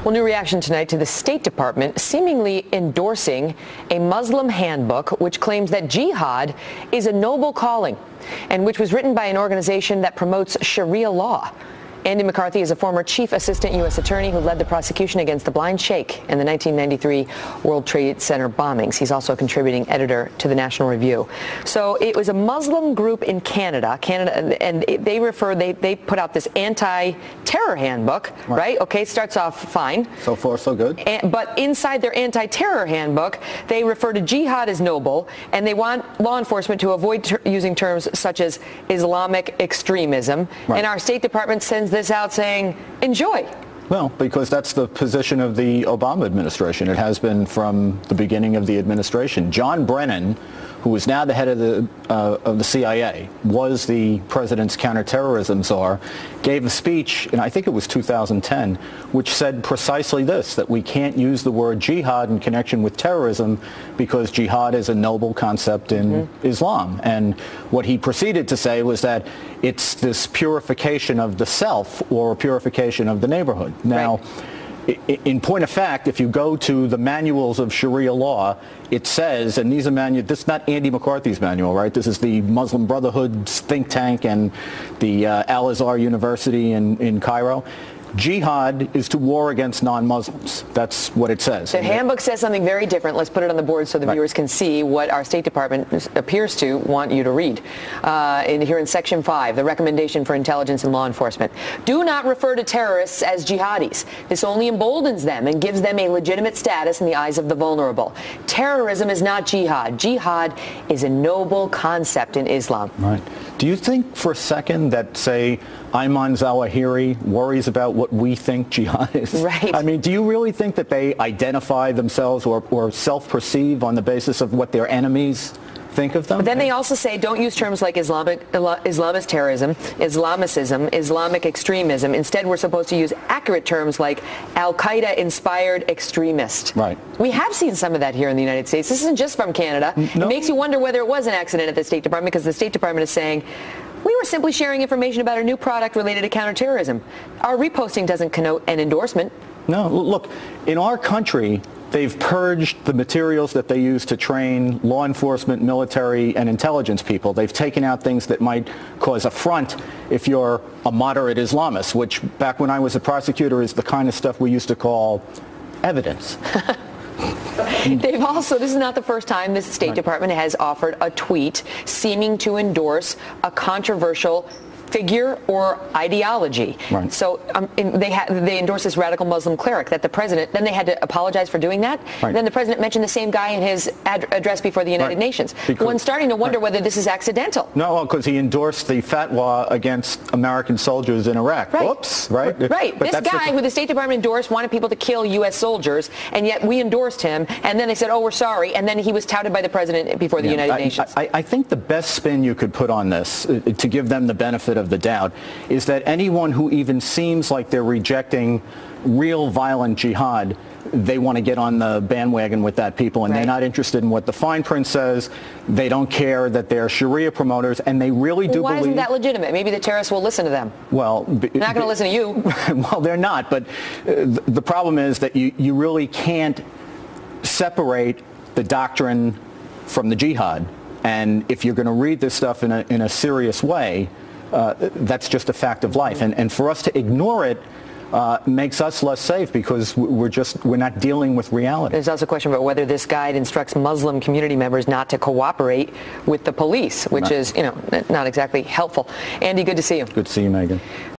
Well, new reaction tonight to the State Department seemingly endorsing a Muslim handbook which claims that jihad is a noble calling and which was written by an organization that promotes Sharia law. Andy McCarthy is a former chief assistant U.S. attorney who led the prosecution against the Blind Sheikh in the 1993 World Trade Center bombings. He's also a contributing editor to the National Review. So it was a Muslim group in Canada, and they put out this anti-terror handbook, right? Okay, starts off fine. So far, so good. But inside their anti-terror handbook, they refer to jihad as noble, and they want law enforcement to avoid using terms such as Islamic extremism. Right. And our State Department sends this out saying, enjoy. Well, because that's the position of the Obama administration. It has been from the beginning of the administration. John Brennan, who is now the head of the CIA, was the president's counterterrorism czar, gave a speech, and I think it was 2010, which said precisely this, that we can't use the word jihad in connection with terrorism because jihad is a noble concept in Islam. And what he proceeded to say was that it's this purification of the self or purification of the neighborhood. Now, in point of fact, if you go to the manuals of Sharia law, it says, and these are this is not Andy McCarthy's manual, right? This is the Muslim Brotherhood's think tank and the Al-Azhar University in Cairo. Jihad is to war against non-Muslims. That's what it says. The handbook says something very different. Let's put it on the board so the viewers can see what our State Department appears to want you to read. Here in Section 5, the recommendation for intelligence and law enforcement. Do not refer to terrorists as jihadis. This only emboldens them and gives them a legitimate status in the eyes of the vulnerable. Terrorism is not jihad. Jihad is a noble concept in Islam. Right. Do you think for a second that, say, Ayman Zawahiri worries about what we think jihad is? Right. I mean, do you really think that they identify themselves or self-perceive on the basis of what their enemies think of them? But then they also say don't use terms like Islamist terrorism, Islamicism, Islamic extremism. Instead, we're supposed to use accurate terms like Al-Qaeda-inspired extremist. Right. We have seen some of that here in the United States. This isn't just from Canada. No. It makes you wonder whether it was an accident at the State Department, because the State Department is saying, we were simply sharing information about a new product related to counterterrorism. Our reposting doesn't connote an endorsement. No, look, in our country, they've purged the materials that they use to train law enforcement, military, and intelligence people. They've taken out things that might cause affront if you're a moderate Islamist, which back when I was a prosecutor is the kind of stuff we used to call evidence. They've also, this is not the first time the State Department has offered a tweet seeming to endorse a controversial figure or ideology. Right. So they endorsed this radical Muslim cleric that the president, then they had to apologize for doing that. Right. Then the president mentioned the same guy in his address before the United Nations. One's starting to wonder whether this is accidental. No, because he endorsed the fatwa against American soldiers in Iraq. Right. Whoops, right? Right. But this guy who the State Department endorsed wanted people to kill U.S. soldiers, and yet we endorsed him, and then they said, oh, we're sorry, and then he was touted by the president before the United Nations. I think the best spin you could put on this, to give them the benefit of the doubt, is that anyone who even seems like they're rejecting real violent jihad, they want to get on the bandwagon with that people, and they're not interested in what the fine print says. They don't care that they're Sharia promoters, and they really do believe... Why isn't that legitimate? Maybe the terrorists will listen to them. Well... They're not going to listen to you. Well, they're not, but the problem is that you really can't separate the doctrine from the jihad. And if you're going to read this stuff in a serious way, that's just a fact of life. And for us to ignore it makes us less safe because we're not dealing with reality. There's also a question about whether this guide instructs Muslim community members not to cooperate with the police, which is, not exactly helpful. Andy, good to see you. Good to see you, Megan.